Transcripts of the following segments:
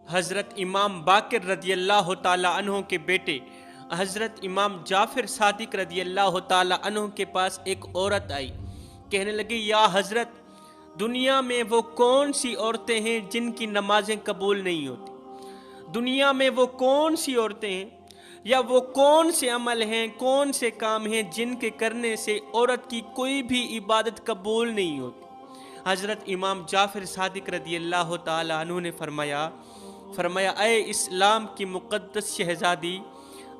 حضرت امام باقر رضی اللہ تعالی عنہ کے بیٹے حضرت امام جعفر صادق رضی اللہ تعالی عنہ کے پاس ایک عورت آئی، کہنے لگی یا حضرت، دنیا میں وہ کون سی عورتیں ہیں جن کی نمازیں قبول نہیں ہوتی؟ دنیا میں وہ کون سی عورتیں ہیں یا وہ کون سے عمل ہیں، کون سے کام ہیں جن کے کرنے سے عورت کی کوئی بھی عبادت قبول نہیں ہوتی؟ حضرت امام جعفر صادق رضی اللہ تعالی عنہ نے فرمایا اے اسلام کی مقدس شہزادی،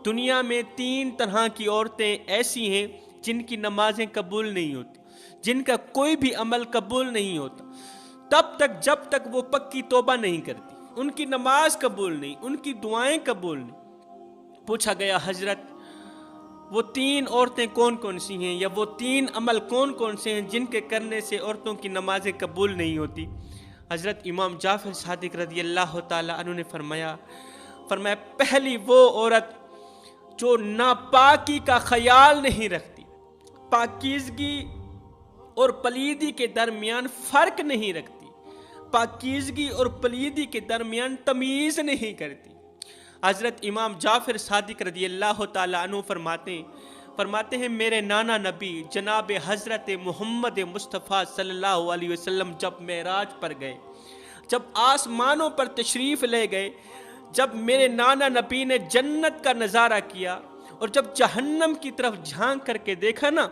دنیا میں 3 طرح کی عورتیں ایسی ہیں جن کی نمازیں قبول نہیں ہوتی، جن کا کوئی بھی عمل قبول نہیں ہوتا تب تک جب تک وہ پکی توبہ نہیں کرتی، ان کی نماز قبول نہیں، ان کی دعائیں قبول نہیں۔ پوچھا گیا حضرت وہ 3 عورتیں کون کون سی ہیں یا وہ 3 عمل کون کون سے ہیں جن کے کرنے سے عورتوں کی نمازیں قبول نہیں ہوتی؟ حضرت امام جعفر صادق رضی اللہ تعالی عنہ نے فرمایا پہلی وہ عورت جو ناپاکی کا خیال نہیں رکھتی، پاکیزگی اور پلیدی کے درمیان فرق نہیں رکھتی، پاکیزگی اور پلیدی کے درمیان تمیز نہیں کرتی۔ حضرت امام جعفر صادق رضی اللہ تعالی عنہ فرماتے ہیں میرے نانا نبی جناب حضرت محمد مصطفیٰ صلی اللہ علیہ وسلم جب معراج پر گئے، جب آسمانوں پر تشریف لے گئے، جب میرے نانا نبی نے جنت کا نظارہ کیا اور جب جہنم کی طرف جھانک کر کے دیکھا نا،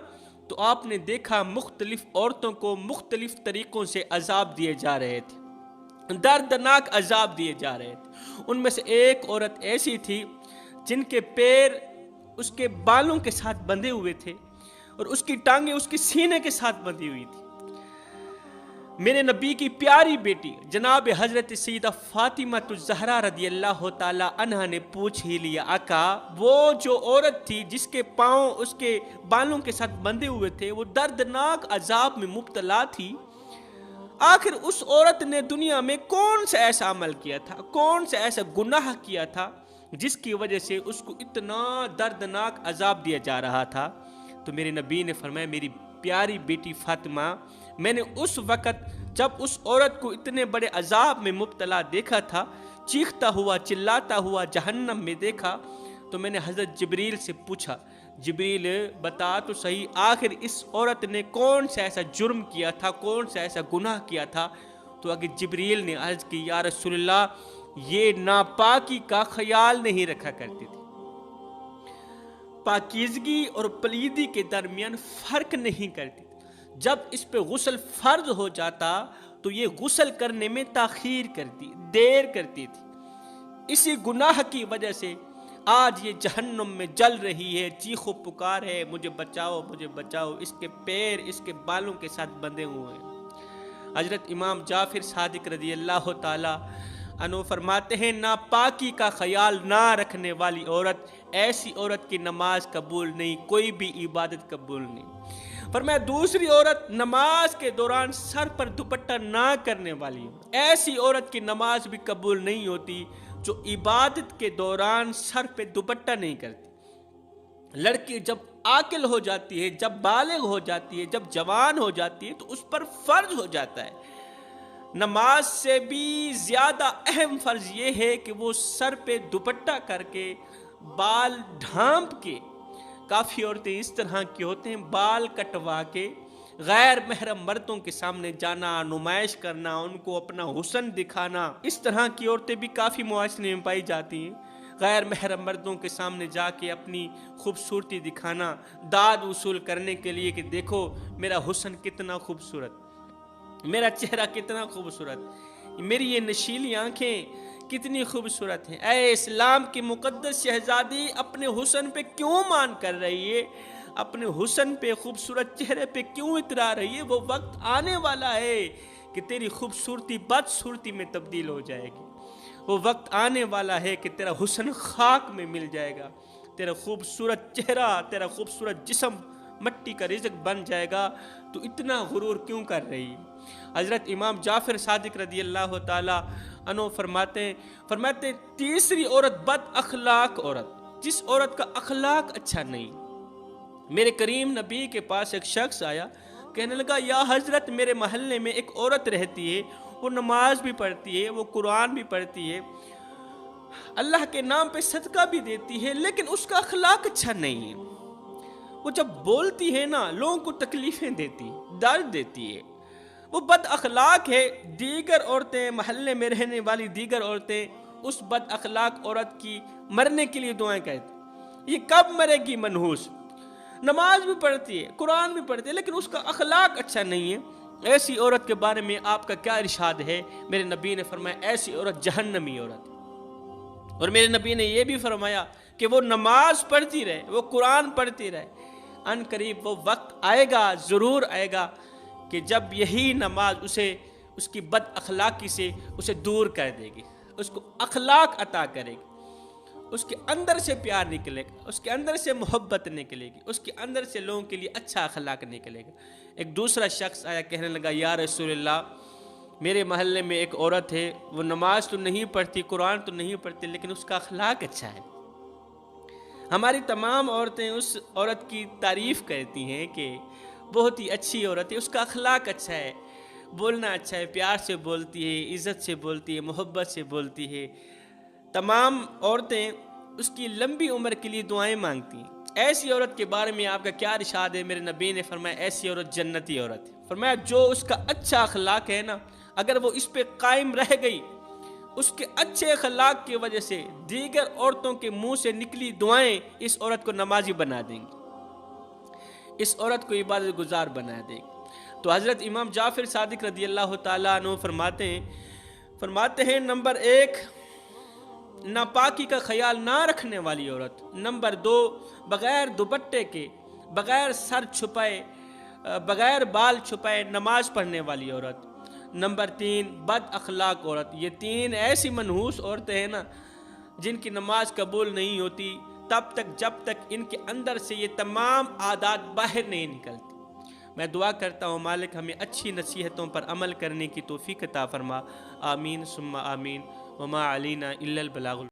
تو آپ نے دیکھا مختلف عورتوں کو مختلف طریقوں سے عذاب دیے جا رہے تھے، دردناک عذاب دیے جا رہے تھے۔ ان میں سے ایک عورت ایسی تھی جن کے پیر اس کے بالوں کے ساتھ بندھے ہوئے تھے اور اس کی ٹانگیں اس کے سینے کے ساتھ بندھی ہوئی تھی۔ میرے نبی کی پیاری بیٹی جناب حضرت سیدہ فاطمہ الزہرا رضی اللہ تعالی عنہا نے پوچھ ہی لیا آقا وہ جو عورت تھی جس کے پاؤں اس کے بالوں کے ساتھ بندھے ہوئے تھے وہ دردناک عذاب میں مبتلا تھی، آخر اس عورت نے دنیا میں کون سا ایسا عمل کیا تھا، کون سا ایسا گناہ کیا تھا جس کی وجہ سے اس کو اتنا دردناک عذاب دیا جا رہا تھا؟ تو میرے نبی نے فرمایا میری پیاری بیٹی فاطمہ، میں نے اس وقت جب اس عورت کو اتنے بڑے عذاب میں مبتلا دیکھا تھا، چیختا ہوا چلاتا ہوا جہنم میں دیکھا، تو میں نے حضرت جبریل سے پوچھا جبریل بتا تو صحیح آخر اس عورت نے کون سا ایسا جرم کیا تھا، کون سا ایسا گناہ کیا تھا؟ تو اگر جبریل نے عرض کی یا رسول اللہ یہ ناپاکی کا خیال نہیں رکھا کرتی تھی، پاکیزگی اور پلیدی کے درمیان فرق نہیں کرتی تھی، جب اس پہ غسل فرض ہو جاتا تو یہ غسل کرنے میں تاخیر کرتی، دیر کرتی تھی۔ اسی گناہ کی وجہ سے آج یہ جہنم میں جل رہی ہے، چیخ و پکار ہے مجھے بچاؤ مجھے بچاؤ، اس کے پیر اس کے بالوں کے ساتھ بندھے ہوئے ہیں۔ حضرت امام جعفر صادق رضی اللہ تعالی عنہ فرماتے ہیں ناپاکی کا خیال نہ رکھنے والی عورت، ایسی عورت کی نماز قبول نہیں، کوئی بھی عبادت قبول نہیں۔ فرمایا دوسری عورت نماز کے دوران سر پر دوپٹہ نہ کرنے والی، ایسی عورت کی نماز بھی قبول نہیں ہوتی جو عبادت کے دوران سر پہ دوپٹہ نہیں کرتی۔ لڑکی جب عاقل ہو جاتی ہے، جب بالغ ہو جاتی ہے، جب جوان ہو جاتی ہے تو اس پر فرض ہو جاتا ہے، نماز سے بھی زیادہ اہم فرض یہ ہے کہ وہ سر پہ دوپٹہ کر کے بال ڈھانپ کے، کافی عورتیں اس طرح کی ہوتے ہیں بال کٹوا کے غیر محرم مردوں کے سامنے جانا، نمائش کرنا، ان کو اپنا حسن دکھانا، اس طرح کی عورتیں بھی کافی معاشرے میں پائی جاتی ہیں۔ غیر محرم مردوں کے سامنے جا کے اپنی خوبصورتی دکھانا، داد وصول کرنے کے لیے کہ دیکھو میرا حسن کتنا خوبصورت، میرا چہرہ کتنا خوبصورت، میری یہ نشیلی آنکھیں کتنی خوبصورت ہیں۔ اے اسلام کی مقدس شہزادی اپنے حسن پہ کیوں مان کر رہی ہے، اپنے حسن پہ خوبصورت چہرے پہ کیوں اترا رہی ہے؟ وہ وقت آنے والا ہے کہ تیری خوبصورتی بدصورتی میں تبدیل ہو جائے گی، وہ وقت آنے والا ہے کہ تیرا حسن خاک میں مل جائے گا، تیرا خوبصورت چہرہ، تیرا خوبصورت جسم مٹی کا رزق بن جائے گا، تو اتنا غرور کیوں کر رہی ہے؟ حضرت امام جعفر صادق رضی اللہ تعالی عنہ فرماتے تیسری عورت بد اخلاق عورت، جس عورت کا اخلاق اچھا نہیں۔ میرے کریم نبی کے پاس ایک شخص آیا، کہنے لگا یا حضرت میرے محلے میں ایک عورت رہتی ہے، وہ نماز بھی پڑھتی ہے، وہ قرآن بھی پڑھتی ہے، اللہ کے نام پہ صدقہ بھی دیتی ہے، لیکن اس کا اخلاق اچھا نہیں ہے۔ وہ جب بولتی ہے نا، لوگوں کو تکلیفیں دیتی، درد دیتی ہے، وہ بد اخلاق ہے۔ دیگر عورتیں، محلے میں رہنے والی دیگر عورتیں اس بد اخلاق عورت کی مرنے کے لیے دعائیں کرتی۔ یہ کب مرے گی منحوس؟ نماز بھی پڑھتی ہے، قرآن بھی پڑھتی ہے، لیکن اس کا اخلاق اچھا نہیں ہے۔ ایسی عورت کے بارے میں آپ کا کیا ارشاد ہے؟ میرے نبی نے فرمایا ایسی عورت جہنمی عورت ہے۔ اور میرے نبی نے یہ بھی فرمایا کہ وہ نماز پڑھتی رہے، وہ قرآن پڑھتی رہے، ان قریب وہ وقت آئے گا، ضرور آئے گا کہ جب یہی نماز اسے اس کی بد اخلاقی سے اسے دور کر دے گی، اس کو اخلاق عطا کرے گی، اس کے اندر سے پیار نکلے گا، اس کے اندر سے محبت نکلے گی، اس کے اندر سے لوگوں کے لیے اچھا اخلاق نکلے گا۔ ایک دوسرا شخص آیا، کہنے لگا یا رسول اللہ، میرے محلے میں ایک عورت ہے، وہ نماز تو نہیں پڑھتی، قرآن تو نہیں پڑھتی، لیکن اس کا اخلاق اچھا ہے۔ ہماری تمام عورتیں اس عورت کی تعریف کرتی ہیں کہ بہت ہی اچھی عورت ہے، اس کا اخلاق اچھا ہے، بولنا اچھا ہے، پیار سے بولتی ہے، عزت سے بولتی ہے، محبت سے بولتی ہے۔ تمام عورتیں اس کی لمبی عمر کے لیے دعائیں مانگتی ہیں۔ ایسی عورت کے بارے میں آپ کا کیا ارشاد ہے؟ میرے نبی نے فرمایا ایسی عورت جنتی عورت ہے۔ فرمایا جو اس کا اچھا اخلاق ہے نا، اگر وہ اس پہ قائم رہ گئی، اس کے اچھے اخلاق کی وجہ سے دیگر عورتوں کے منہ سے نکلی دعائیں اس عورت کو نمازی بنا دیں گی، اس عورت کو عبادت گزار بنا دیں گی۔ تو حضرت امام جعفر صادق رضی اللہ تعالیٰ عنہ فرماتے ہیں نمبر 1 ناپاکی کا خیال نہ رکھنے والی عورت، نمبر 2 بغیر دوپٹے کے، بغیر سر چھپائے، بغیر بال چھپائے نماز پڑھنے والی عورت، نمبر 3 بد اخلاق عورت۔ یہ 3 ایسی منحوس عورتیں ہیں نا جن کی نماز قبول نہیں ہوتی تب تک جب تک ان کے اندر سے یہ تمام عادات باہر نہیں نکلتی۔ میں دعا کرتا ہوں مالک ہمیں اچھی نصیحتوں پر عمل کرنے کی توفیق عطا فرما، آمین ثم آمین، وما علینا الا البلاغ۔